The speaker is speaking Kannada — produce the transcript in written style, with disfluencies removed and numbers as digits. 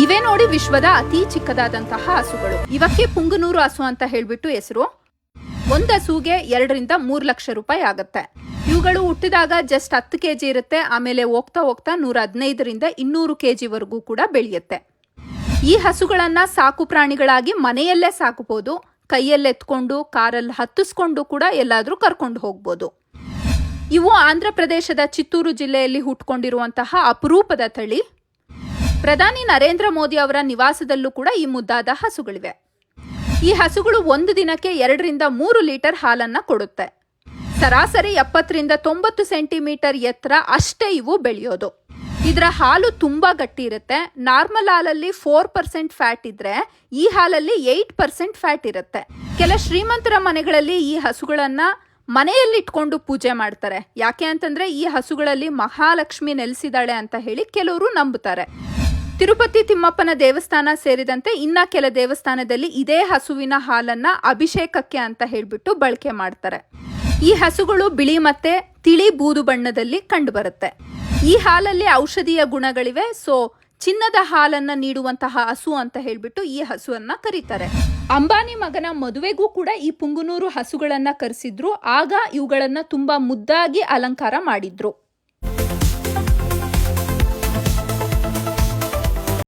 ಇವೇ ನೋಡಿ ವಿಶ್ವದ ಅತಿ ಚಿಕ್ಕದಾದಂತಹ ಹಸುಗಳು. ಇವಕ್ಕೆ ಪುಂಗನೂರು ಹಸು ಅಂತ ಹೇಳ್ಬಿಟ್ಟು ಹೆಸರು. ಒಂದು ಹಸುಗೆ 2 ರಿಂದ 3 ಲಕ್ಷ ರೂಪಾಯಿ ಆಗುತ್ತೆ. ಇವುಗಳು ಹುಟ್ಟಿದಾಗ ಜಸ್ಟ್ 10 kg ಇರುತ್ತೆ. ಆಮೇಲೆ ಹೋಗ್ತಾ ಹೋಗ್ತಾ 115 ರಿಂದ 200 kg ವರೆಗೂ ಕೂಡ ಬೆಳೆಯುತ್ತೆ. ಈ ಹಸುಗಳನ್ನ ಸಾಕು ಪ್ರಾಣಿಗಳಾಗಿ ಮನೆಯಲ್ಲೇ ಸಾಕಬಹುದು. ಕೈಯಲ್ಲಿ ಎತ್ಕೊಂಡು ಕಾರಲ್ಲಿ ಹತ್ತಿಸ್ಕೊಂಡು ಕೂಡ ಎಲ್ಲಾದ್ರೂ ಕರ್ಕೊಂಡು ಹೋಗ್ಬೋದು. ಇವು ಆಂಧ್ರ ಪ್ರದೇಶದ ಚಿತ್ತೂರು ಜಿಲ್ಲೆಯಲ್ಲಿ ಹುಟ್ಕೊಂಡಿರುವಂತಹ ಅಪರೂಪದ ತಳಿ. ಪ್ರಧಾನಿ ನರೇಂದ್ರ ಮೋದಿ ಅವರ ನಿವಾಸದಲ್ಲೂ ಕೂಡ ಈ ಮುದ್ದಾದ ಹಸುಗಳಿವೆ. ಈ ಹಸುಗಳು ಒಂದು ದಿನಕ್ಕೆ 2 ರಿಂದ 3 ಲೀಟರ್ ಹಾಲನ್ನ ಕೊಡುತ್ತೆ. ಸರಾಸರಿ 70 ರಿಂದ 90 ಸೆಂಟಿಮೀಟರ್ ಎತ್ತರ ಅಷ್ಟೇ ಇವು ಬೆಳೆಯೋದು. ಇದರ ಹಾಲು ತುಂಬಾ ಗಟ್ಟಿ ಇರುತ್ತೆ. ನಾರ್ಮಲ್ ಹಾಲಲ್ಲಿ 4% ಫ್ಯಾಟ್ ಇದ್ರೆ ಈ ಹಾಲಲ್ಲಿ 8% ಫ್ಯಾಟ್ ಇರುತ್ತೆ. ಕೆಲ ಶ್ರೀಮಂತರ ಮನೆಗಳಲ್ಲಿ ಈ ಹಸುಗಳನ್ನ ಮನೆಯಲ್ಲಿ ಇಟ್ಕೊಂಡು ಪೂಜೆ ಮಾಡ್ತಾರೆ. ಯಾಕೆ ಅಂತಂದ್ರೆ ಈ ಹಸುಗಳಲ್ಲಿ ಮಹಾಲಕ್ಷ್ಮಿ ನೆಲೆಸಿದಾಳೆ ಅಂತ ಹೇಳಿ ಕೆಲವರು ನಂಬುತ್ತಾರೆ. ತಿರುಪತಿ ತಿಮ್ಮಪ್ಪನ ದೇವಸ್ಥಾನ ಸೇರಿದಂತೆ ಇನ್ನ ಕೆಲ ದೇವಸ್ಥಾನದಲ್ಲಿ ಇದೇ ಹಸುವಿನ ಹಾಲನ್ನ ಅಭಿಷೇಕಕ್ಕೆ ಅಂತ ಹೇಳ್ಬಿಟ್ಟು ಬಳಕೆ ಮಾಡ್ತಾರೆ. ಈ ಹಸುಗಳು ಬಿಳಿ ಮತ್ತೆ ತಿಳಿ ಬೂದು ಬಣ್ಣದಲ್ಲಿ ಕಂಡು ಬರುತ್ತೆ. ಈ ಹಾಲಲ್ಲಿ ಔಷಧೀಯ ಗುಣಗಳಿವೆ. ಸೊ ಚಿನ್ನದ ಹಾಲನ್ನ ನೀಡುವಂತಹ ಹಸು ಅಂತ ಹೇಳ್ಬಿಟ್ಟು ಈ ಹಸುವನ್ನ ಕರೀತಾರೆ. ಅಂಬಾನಿ ಮಗನ ಮದುವೆಗೂ ಕೂಡ ಈ ಪುಂಗನೂರು ಹಸುಗಳನ್ನ ಕರೆಸಿದ್ರು. ಆಗ ಇವುಗಳನ್ನ ತುಂಬಾ ಮುದ್ದಾಗಿ ಅಲಂಕಾರ ಮಾಡಿದ್ರು.